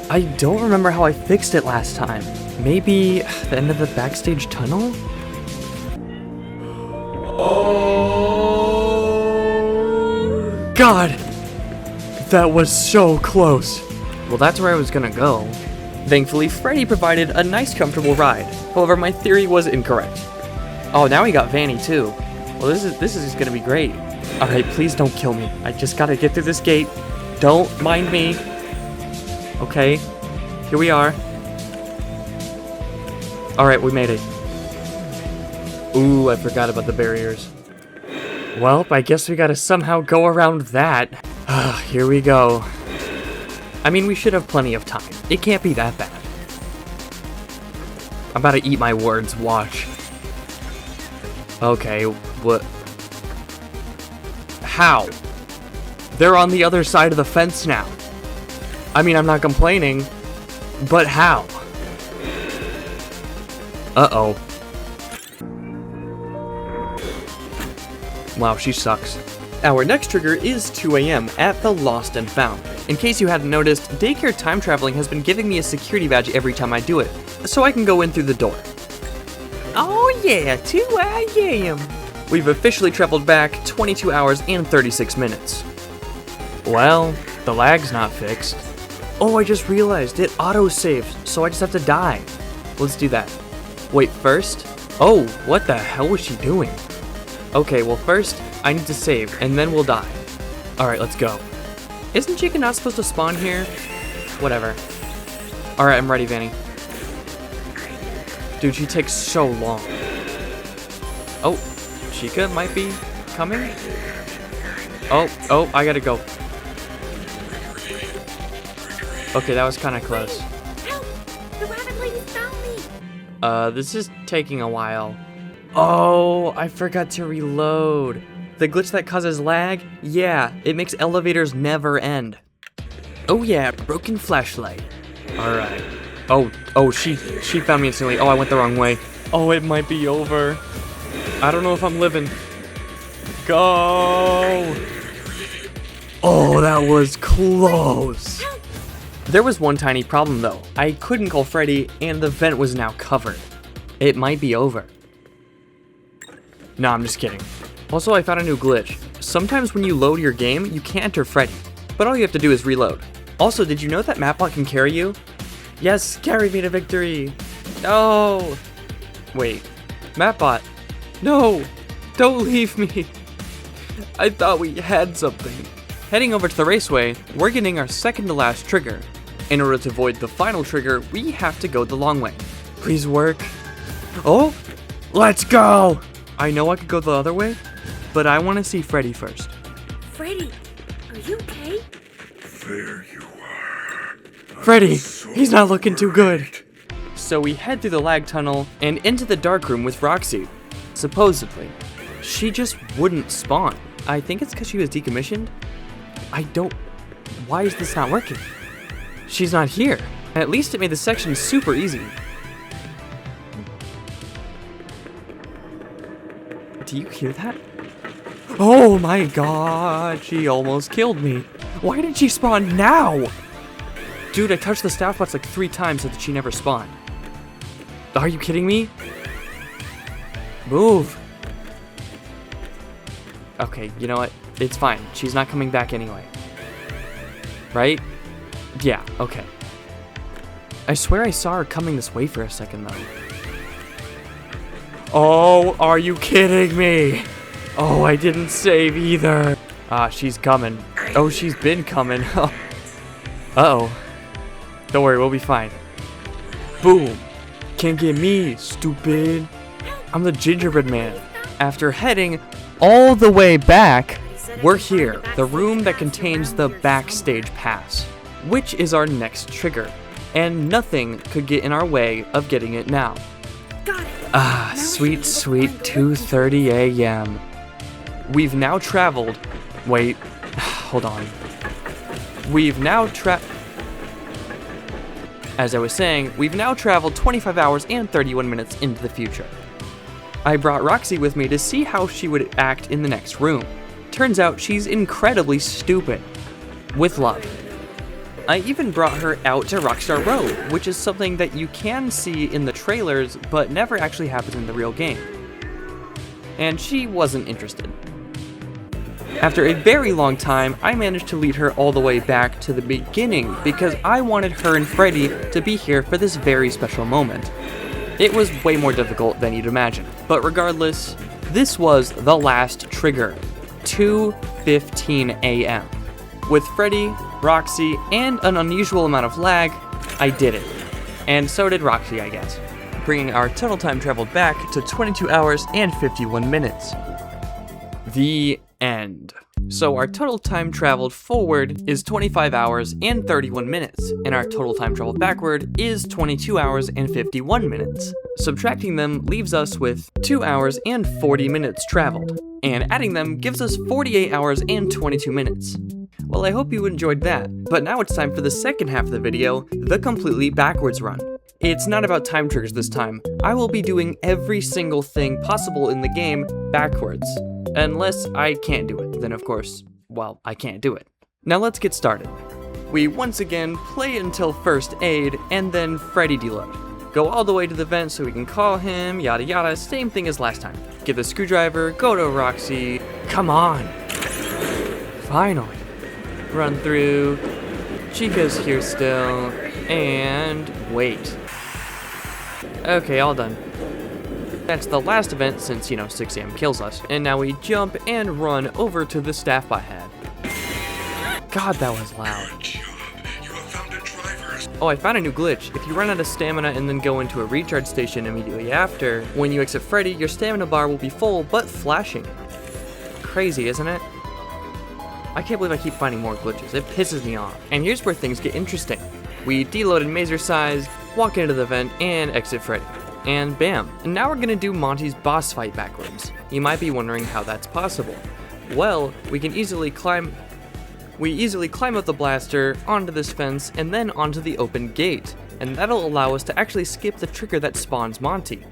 I don't remember how I fixed it last time. Maybe the end of the backstage tunnel? Oh! God! That was so close. Well, that's where I was gonna go. Thankfully, Freddy provided a nice, comfortable ride. However, my theory was incorrect. Oh, now we got Vanny too. Well, this is gonna be great. All right, please don't kill me. I just gotta get through this gate. Don't mind me. Okay, here we are. All right, we made it. Ooh, I forgot about the barriers. Well, I guess we gotta somehow go around that. Here we go. I mean, we should have plenty of time. It can't be that bad. I'm about to eat my words, watch. Okay, what? How? They're on the other side of the fence now. I mean, I'm not complaining, but how? Uh-oh. Wow, she sucks. Our next trigger is 2 AM at the Lost and Found. In case you hadn't noticed, Daycare time traveling has been giving me a security badge every time I do it, so I can go in through the door. Oh yeah, 2 AM. We've officially traveled back 22 hours and 36 minutes. Well, the lag's not fixed. Oh, I just realized it auto-saves, so I just have to die. Let's do that. Wait, first? Oh, what the hell was she doing? Okay, well first, I need to save, and then we'll die. Alright, let's go. Isn't Chica not supposed to spawn here? Whatever. Alright, I'm ready, Vanny. Dude, she takes so long. Oh, Chica might be coming? Oh, I gotta go. Okay, that was kind of close. Help! The rabbit lady found me! This is taking a while. Oh, I forgot to reload. The glitch that causes lag? Yeah, it makes elevators never end. Oh yeah, broken flashlight. Alright. Oh, she found me instantly. Oh, I went the wrong way. Oh, it might be over. I don't know if I'm living. Go! Oh, that was close. There was one tiny problem though. I couldn't call Freddy, and the vent was now covered. It might be over. No, I'm just kidding. Also, I found a new glitch. Sometimes when you load your game, you can't enter Freddy, but all you have to do is reload. Also, did you know that Mapbot can carry you? Yes, carry me to victory. No. Wait, Mapbot. No, don't leave me. I thought we had something. Heading over to the raceway, we're getting our second to last trigger. In order to avoid the final trigger, we have to go the long way. Please work. Oh, let's go. I know I could go the other way, but I want to see Freddy first. Freddy, are you okay? There you are. Freddy, he's not looking too good. So we head through the lag tunnel and into the dark room with Roxy. Supposedly, she just wouldn't spawn. I think it's because she was decommissioned. Why is this not working? She's not here. At least it made the section super easy. Do you hear that? Oh my god, she almost killed me. Why did she spawn now? Dude, I touched the staff box like 3 times so that she never spawned. Are you kidding me? Move. Okay, you know what? It's fine. She's not coming back anyway. Right? Yeah, okay. I swear I saw her coming this way for a second though. Oh, are you kidding me? Oh, I didn't save either. She's coming. Oh, she's been coming. Uh-oh. Don't worry, we'll be fine. Boom. Can't get me, stupid. I'm the gingerbread man. After heading all the way back, we're here, the room that contains the backstage pass, which is our next trigger, and nothing could get in our way of getting it now. Sweet 2:30 AM. We've now traveled. Wait, hold on. As I was saying, we've now traveled 25 hours and 31 minutes into the future. I brought Roxy with me to see how she would act in the next room. Turns out she's incredibly stupid. With love. I even brought her out to Rockstar Row, which is something that you can see in the trailers, but never actually happens in the real game. And she wasn't interested. After a very long time, I managed to lead her all the way back to the beginning because I wanted her and Freddy to be here for this very special moment. It was way more difficult than you'd imagine, but regardless, this was the last trigger, 2:15 a.m. With Freddy, Roxy, and an unusual amount of lag, I did it. And so did Roxy, I guess, bringing our total time traveled back to 22 hours and 51 minutes. The end. So our total time traveled forward is 25 hours and 31 minutes, and our total time traveled backward is 22 hours and 51 minutes. Subtracting them leaves us with 2 hours and 40 minutes traveled, and adding them gives us 48 hours and 22 minutes. Well, I hope you enjoyed that, but now it's time for the second half of the video, the completely backwards run. It's not about time triggers this time. I will be doing every single thing possible in the game backwards. Unless I can't do it, then of course, well, I can't do it. Now let's get started. We once again play until first aid, and then Freddy deload. Go all the way to the vent so we can call him, yada yada, same thing as last time. Get the screwdriver, go to Roxy, come on! Finally. Run through, Chica's here still, and wait. Okay, all done. That's the last event since, 6 a.m. kills us. And now we jump and run over to the staff bot had. God, that was loud. Oh, I found a new glitch. If you run out of stamina and then go into a recharge station immediately after, when you exit Freddy, your stamina bar will be full, but flashing. Crazy, isn't it? I can't believe I keep finding more glitches. It pisses me off. And here's where things get interesting. We deloaded Mazer size, walk into the vent, and exit Freddy. And bam. And now we're gonna do Monty's boss fight backwards. You might be wondering how that's possible. Well, we easily climb up the blaster, onto this fence, and then onto the open gate. And that'll allow us to actually skip the trigger that spawns Monty.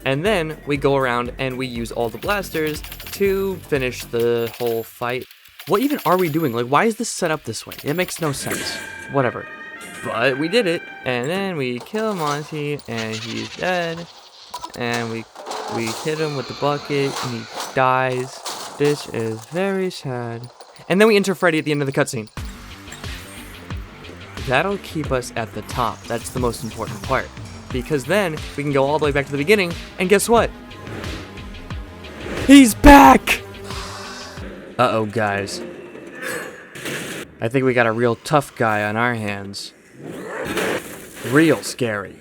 And then we go around and we use all the blasters to finish the whole fight. What even are we doing? Like, why is this set up this way? It makes no sense. Whatever. But we did it, and then we kill Monty, and he's dead, and we hit him with the bucket, and he dies. This is very sad. And then we enter Freddy at the end of the cutscene. That'll keep us at the top. That's the most important part. Because then we can go all the way back to the beginning, and guess what? He's back! Uh-oh, guys. I think we got a real tough guy on our hands. Real scary.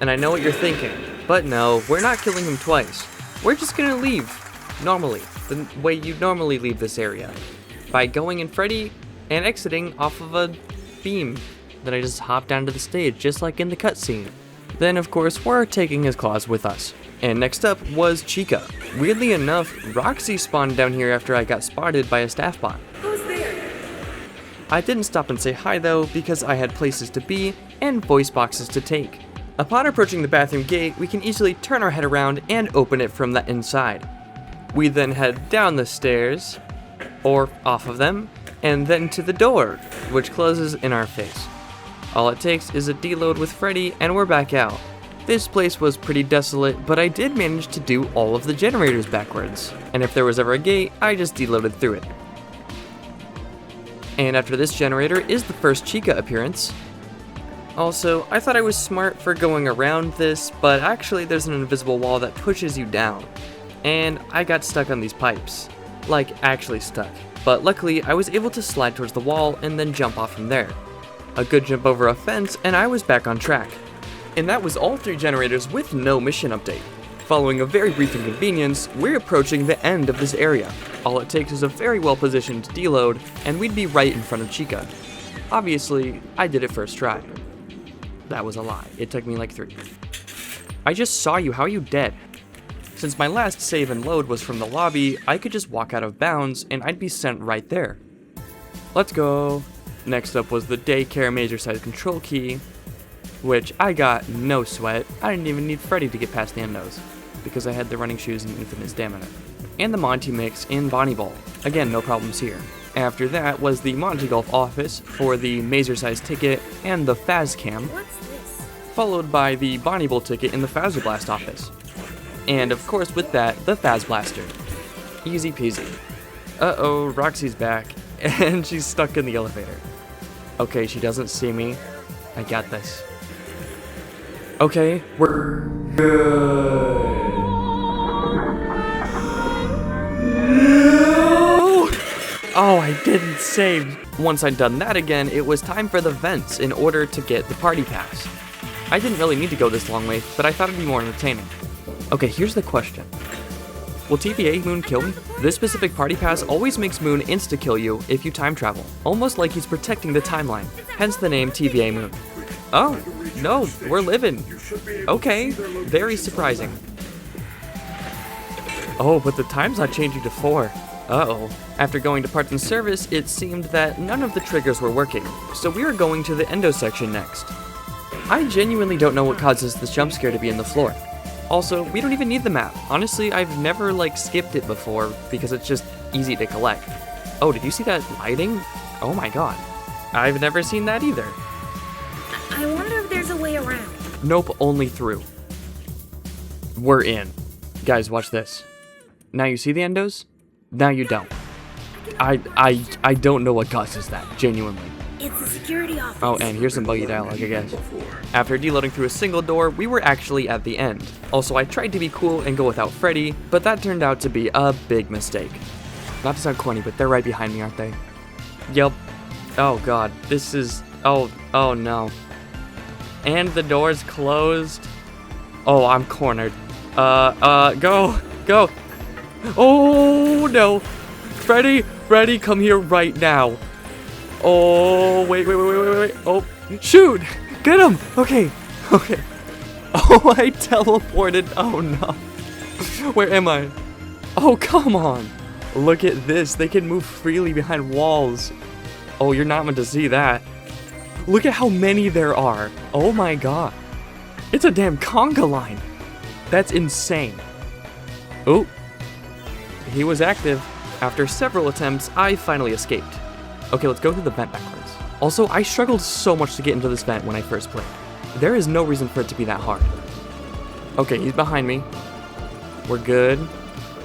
And I know what you're thinking, but no, we're not killing him twice. We're just gonna leave, normally, the way you normally leave this area. By going in Freddy and exiting off of a beam. Then I just hop down to the stage, just like in the cutscene. Then of course, we're taking his claws with us. And next up was Chica. Weirdly enough, Roxy spawned down here after I got spotted by a staff bot. Who's there? I didn't stop and say hi though, because I had places to be and voice boxes to take. Upon approaching the bathroom gate, we can easily turn our head around and open it from the inside. We then head down the stairs, or off of them, and then to the door, which closes in our face. All it takes is a deload with Freddy and we're back out. This place was pretty desolate, but I did manage to do all of the generators backwards. And if there was ever a gate, I just deloaded through it. And after this generator is the first Chica appearance. Also, I thought I was smart for going around this, but actually there's an invisible wall that pushes you down. And I got stuck on these pipes. Like, actually stuck. But luckily, I was able to slide towards the wall and then jump off from there. A good jump over a fence, and I was back on track. And that was all 3 generators with no mission update. Following a very brief inconvenience, we're approaching the end of this area. All it takes is a very well positioned deload, and we'd be right in front of Chica. Obviously, I did it first try. That was a lie. It took me like 3. I just saw you. How are you dead? Since my last save and load was from the lobby, I could just walk out of bounds and I'd be sent right there. Let's go. Next up was the Daycare major size control key, which I got no sweat. I didn't even need Freddy to get past the endos, because I had the running shoes and infinite stamina. and the Monty Mix in Bonnie Ball. Again, no problems here. After that was the Monty Golf office for the Mazer-sized ticket and the Faz Cam, What's this? followed by the Bonnie Bowl ticket in the Fazzer Blast office. And of course with that, the Faz Blaster. Easy peasy. Uh-oh, Roxy's back, and she's stuck in the elevator. Okay, she doesn't see me. I got this. Okay, we're good. Oh, I didn't save. Once I'd done that again, it was time for the vents in order to get the party pass. I didn't really need to go this long way, but I thought it'd be more entertaining. Okay, here's the question. Will TVA Moon kill me? This specific party pass always makes Moon insta-kill you if you time travel, almost like he's protecting the timeline, hence the name TVA Moon. Oh, no, we're living. Okay, very surprising. Oh, but the time's not changing to 4. Uh-oh. After going to parts and service, it seemed that none of the triggers were working, so we are going to the endo section next. I genuinely don't know what causes this jump scare to be in the floor. Also, we don't even need the map. Honestly, I've never skipped it before because it's just easy to collect. Oh, did you see that lighting? Oh my god. I've never seen that either. I wonder if there's a way around. Nope, only through. We're in. Guys, watch this. Now you see the endos? Now you don't. I don't know what causes that, genuinely. It's the security office. Oh, and here's some buggy dialogue, I guess. After deloading through a single door, we were actually at the end. Also, I tried to be cool and go without Freddy, but that turned out to be a big mistake. Not to sound corny, but they're right behind me, aren't they? Yep. Oh god, this is... Oh no. And the door's closed. Oh, I'm cornered. Go! Oh no! Freddy, come here right now. Oh, wait. Oh, shoot! Get him! Okay. Oh, I teleported. Oh no. Where am I? Oh, come on. Look at this. They can move freely behind walls. Oh, you're not meant to see that. Look at how many there are. Oh my god. It's a damn conga line. That's insane. Oh. He was active. After several attempts, I finally escaped. Okay, let's go through the vent backwards. Also, I struggled so much to get into this vent when I first played. There is no reason for it to be that hard. Okay, he's behind me. We're good.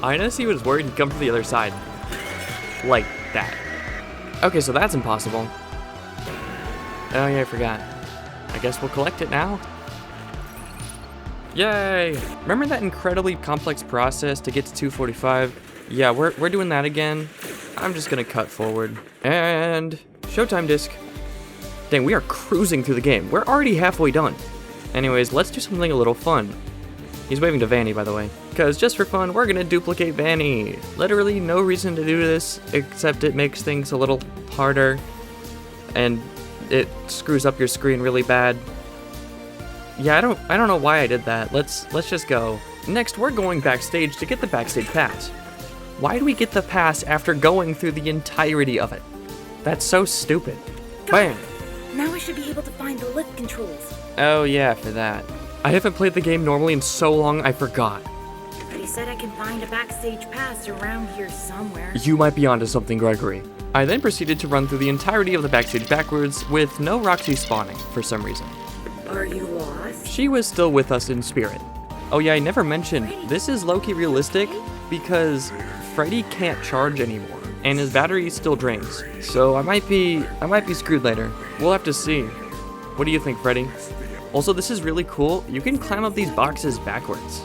I noticed he was worried he'd come from the other side. Like that. Okay, so that's impossible. Oh yeah, I forgot. I guess we'll collect it now. Yay! Remember that incredibly complex process to get to 245? Yeah, we're doing that again. I'm just gonna cut forward. And showtime disc. Dang, we are cruising through the game. We're already halfway done. Anyways, let's do something a little fun. He's waving to Vanny, by the way. Because just for fun, we're gonna duplicate Vanny. Literally no reason to do this, except it makes things a little harder. And it screws up your screen really bad. Yeah, I don't know why I did that. Let's just go. Next, we're going backstage to get the backstage pass. Why do we get the pass after going through the entirety of it? That's so stupid. Bam! Now I should be able to find the lift controls. Oh yeah, for that. I haven't played the game normally in so long, I forgot. But he said I can find a backstage pass around here somewhere. You might be onto something, Gregory. I then proceeded to run through the entirety of the backstage backwards with no Roxy spawning, for some reason. Are you lost? She was still with us in spirit. Oh yeah, I never mentioned, this is low-key realistic because Freddy can't charge anymore, and his battery still drains. So I might be screwed later. We'll have to see. What do you think, Freddy? Also, this is really cool. You can climb up these boxes backwards.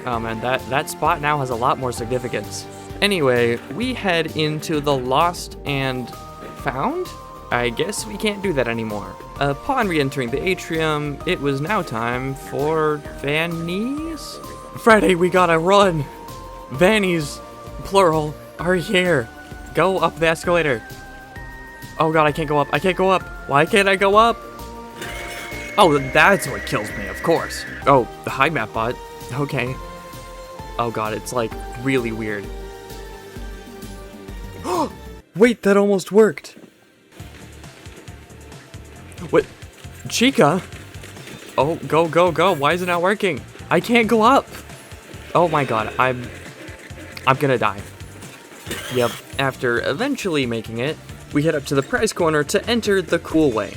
Oh man, that spot now has a lot more significance. Anyway, we head into the lost and found? I guess we can't do that anymore. Upon re-entering the atrium, it was now time for Vannies? Freddy, we gotta run! Vannies, plural, are here. Go up the escalator. Oh god, I can't go up. Why can't I go up? Oh, that's what kills me, of course. Oh, the high map bot. Okay. Oh god, it's like really weird. Wait, that almost worked. What? Chica? Oh, go. Why is it not working? I can't go up. Oh my god, I'm gonna die. Yep, after eventually making it, we head up to the prize corner to enter the cool way.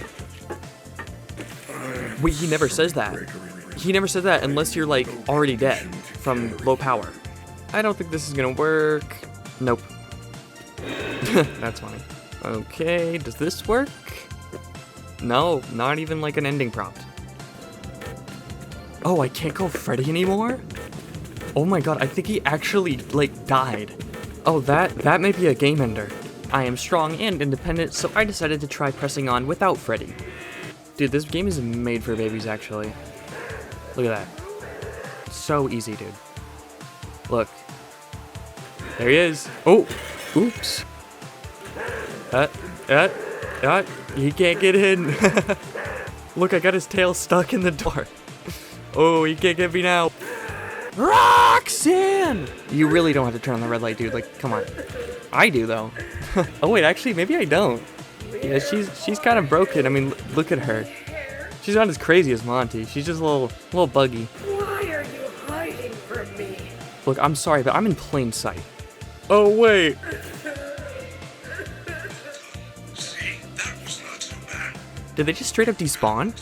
Wait, he never says that. He never says that unless you're, like, already dead from low power. I don't think this is gonna work. Nope. That's funny. Okay, does this work? No, not even like an ending prompt. Oh, I can't call Freddy anymore? Oh my god, I think he actually, like, died. Oh, that may be a game ender. I am strong and independent, so I decided to try pressing on without Freddy. Dude, this game is made for babies, actually. Look at that. So easy, dude. Look. There he is. Oh, oops. He can't get in. Look, I got his tail stuck in the door. Oh, he can't get me now. Roxanne! You really don't have to turn on the red light, dude. Like, come on. I do, though. Oh, wait, actually, maybe I don't. Yeah, she's kind of broken. I mean, look at her. She's not as crazy as Monty. She's just a little buggy. Why are you hiding from me? Look, I'm sorry, but I'm in plain sight. Oh, wait. See, that was not so bad. Did they just straight up despawn?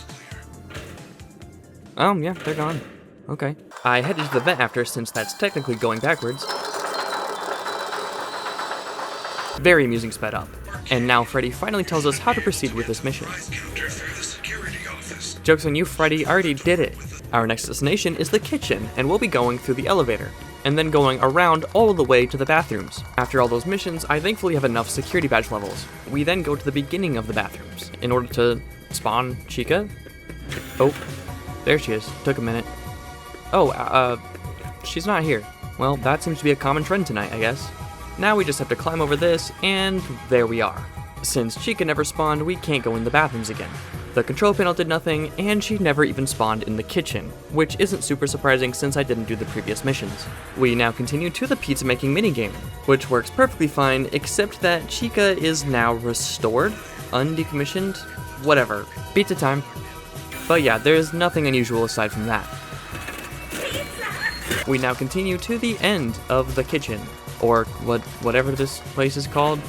Yeah, they're gone. Okay. I headed to the vent after, since that's technically going backwards. Very amusing sped up. And now Freddy finally tells us how to proceed with this mission. Joke's on you, Freddy, I already did it. Our next destination is the kitchen, and we'll be going through the elevator, and then going around all the way to the bathrooms. After all those missions, I thankfully have enough security badge levels. We then go to the beginning of the bathrooms, in order to spawn Chica. Oh, there she is. Took a minute. Oh, she's not here. Well, that seems to be a common trend tonight, I guess. Now we just have to climb over this, and there we are. Since Chica never spawned, we can't go in the bathrooms again. The control panel did nothing, and she never even spawned in the kitchen, which isn't super surprising since I didn't do the previous missions. We now continue to the pizza making minigame, which works perfectly fine, except that Chica is now restored, undecommissioned, whatever. Pizza time. But yeah, there's nothing unusual aside from that. We now continue to the end of the kitchen, or whatever this place is called.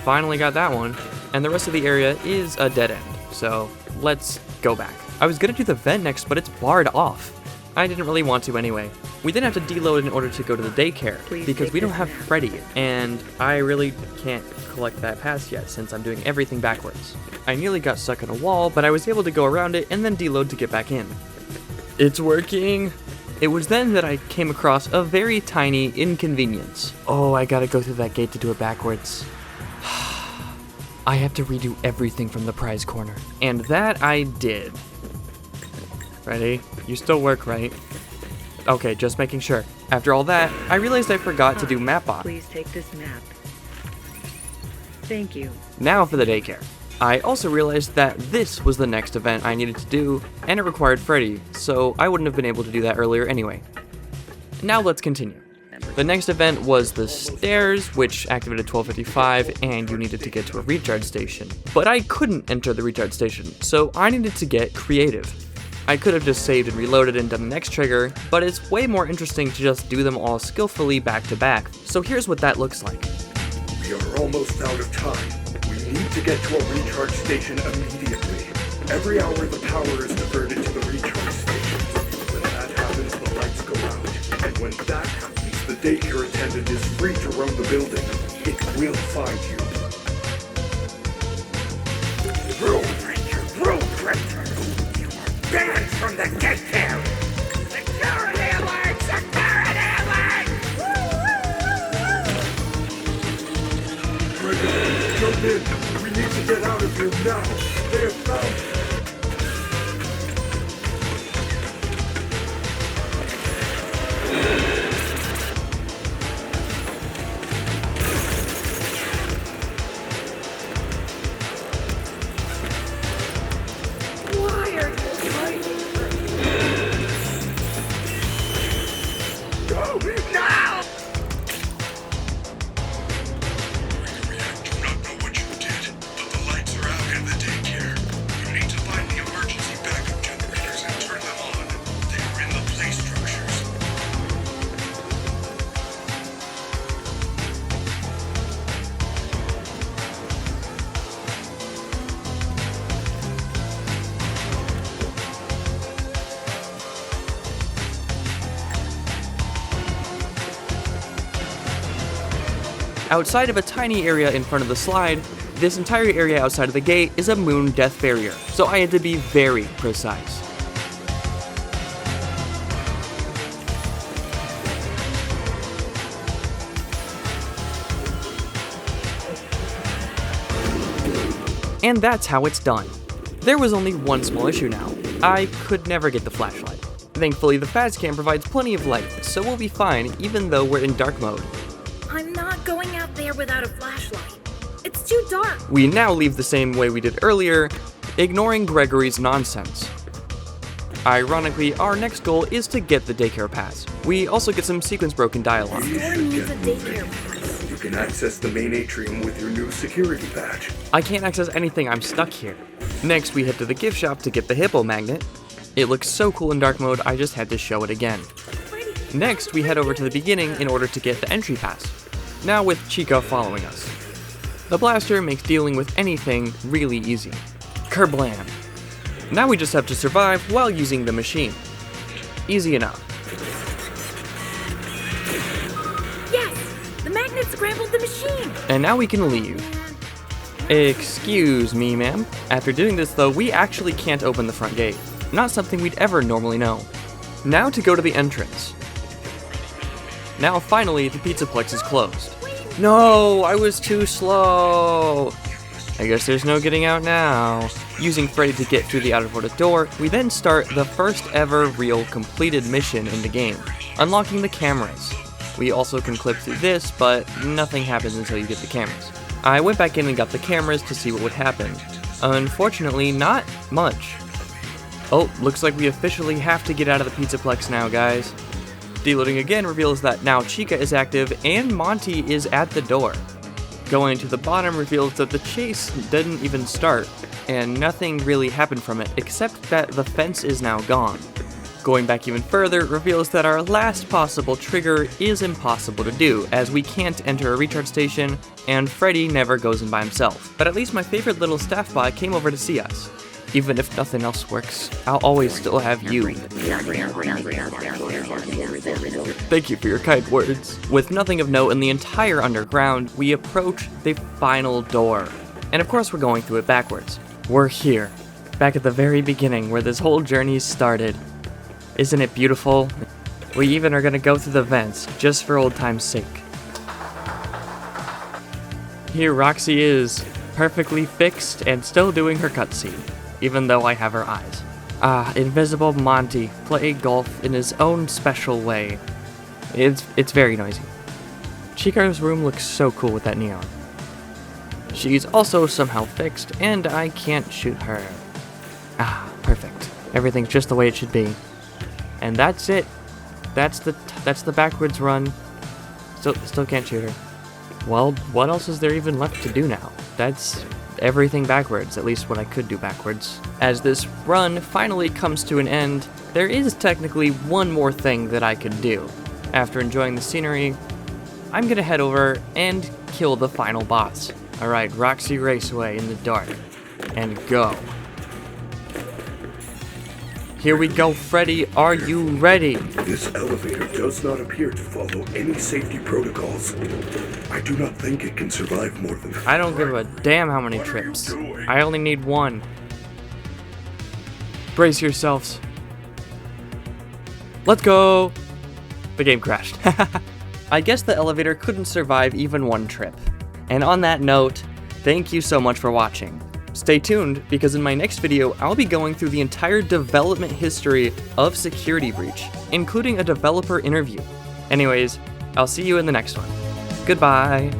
Finally got that one, and the rest of the area is a dead end, so let's go back. I was gonna do the vent next, but it's barred off. I didn't really want to anyway. We then have to deload in order to go to the daycare, because we don't have Freddy, and I really can't collect that pass yet since I'm doing everything backwards. I nearly got stuck in a wall, but I was able to go around it and then deload to get back in. It's working! It was then that I came across a very tiny inconvenience. Oh, I gotta go through that gate to do it backwards. I have to redo everything from the prize corner. And that I did. Ready? You still work, right? Okay, just making sure. After all that, I realized I forgot to do Mapbot. Please take this map. Thank you. Now for the daycare. I also realized that this was the next event I needed to do, and it required Freddy, so I wouldn't have been able to do that earlier anyway. Now let's continue. The next event was the stairs, which activated 1255, and you needed to get to a recharge station. But I couldn't enter the recharge station, so I needed to get creative. I could have just saved and reloaded and done the next trigger, but it's way more interesting to just do them all skillfully back to back. So here's what that looks like. We are almost out of time. We need to get to a recharge station immediately. Every hour the power is diverted to the recharge station. When that happens, the lights go out. And when that happens, the daycare attendant is free to roam the building. It will find you. Rule breaker! You are banned from the daycare! Security alert! Security alert! Gregor, jump in! We need to get out of here now! They have found... Why are you hiding from me? Go now! I do not know what you did, but the lights are out in the daycare. You need to Outside of a tiny area in front of the slide, this entire area outside of the gate is a moon death barrier, so I had to be very precise. And that's how it's done. There was only one small issue now. I could never get the flashlight. Thankfully, the Faz cam provides plenty of light, so we'll be fine even though we're in dark mode. I'm not going out there without a flashlight. It's too dark. We now leave the same way we did earlier, ignoring Gregory's nonsense. Ironically, our next goal is to get the Daycare pass. We also get some sequence broken dialogue. Store needs a daycare pass. You can access the main atrium with your new security badge. I can't access anything, I'm stuck here. Next, we head to the gift shop to get the hippo magnet. It looks so cool in dark mode, I just had to show it again. Next, we head over to the beginning in order to get the entry pass. Now with Chica following us. The blaster makes dealing with anything really easy. Kerblam! Now we just have to survive while using the machine. Easy enough. Yes! The magnet scrambled the machine! And now we can leave. Excuse me, ma'am. After doing this though, we actually can't open the front gate. Not something we'd ever normally know. Now to go to the entrance. Now finally, the Pizzaplex is closed. No, I was too slow. I guess there's no getting out now. Using Freddy to get through the outer door, we then start the first ever real completed mission in the game, unlocking the cameras. We also can clip through this, but nothing happens until you get the cameras. I went back in and got the cameras to see what would happen. Unfortunately, not much. Oh, looks like we officially have to get out of the Pizzaplex now, guys. Deloading again reveals that now Chica is active and Monty is at the door. Going to the bottom reveals that the chase didn't even start, and nothing really happened from it except that the fence is now gone. Going back even further reveals that our last possible trigger is impossible to do, as we can't enter a recharge station, and Freddy never goes in by himself. But at least my favorite little staff bot came over to see us. Even if nothing else works, I'll always still have you. Thank you for your kind words. With nothing of note in the entire underground, we approach the final door. And of course we're going through it backwards. We're here, back at the very beginning where this whole journey started. Isn't it beautiful? We even are gonna go through the vents, just for old time's sake. Here Roxy is, perfectly fixed and still doing her cutscene, even though I have her eyes. Ah, Invisible Monty, play golf in his own special way. It's very noisy. Chica's room looks so cool with that neon. She's also somehow fixed, and I can't shoot her. Ah, perfect. Everything's just the way it should be. And that's it. That's the backwards run. Still can't shoot her. Well, what else is there even left to do now? That's everything backwards, at least what I could do backwards. As this run finally comes to an end, there is technically one more thing that I could do. After enjoying the scenery, I'm gonna head over and kill the final boss. Alright, Roxy Raceway in the dark. And go. Here we go, Freddy, are you ready? This elevator does not appear to follow any safety protocols. I do not think it can survive more than that. I don't give a damn how many trips. I only need one. Brace yourselves. Let's go! The game crashed. I guess the elevator couldn't survive even one trip. And on that note, thank you so much for watching. Stay tuned, because in my next video, I'll be going through the entire development history of Security Breach, including a developer interview. Anyways, I'll see you in the next one. Goodbye!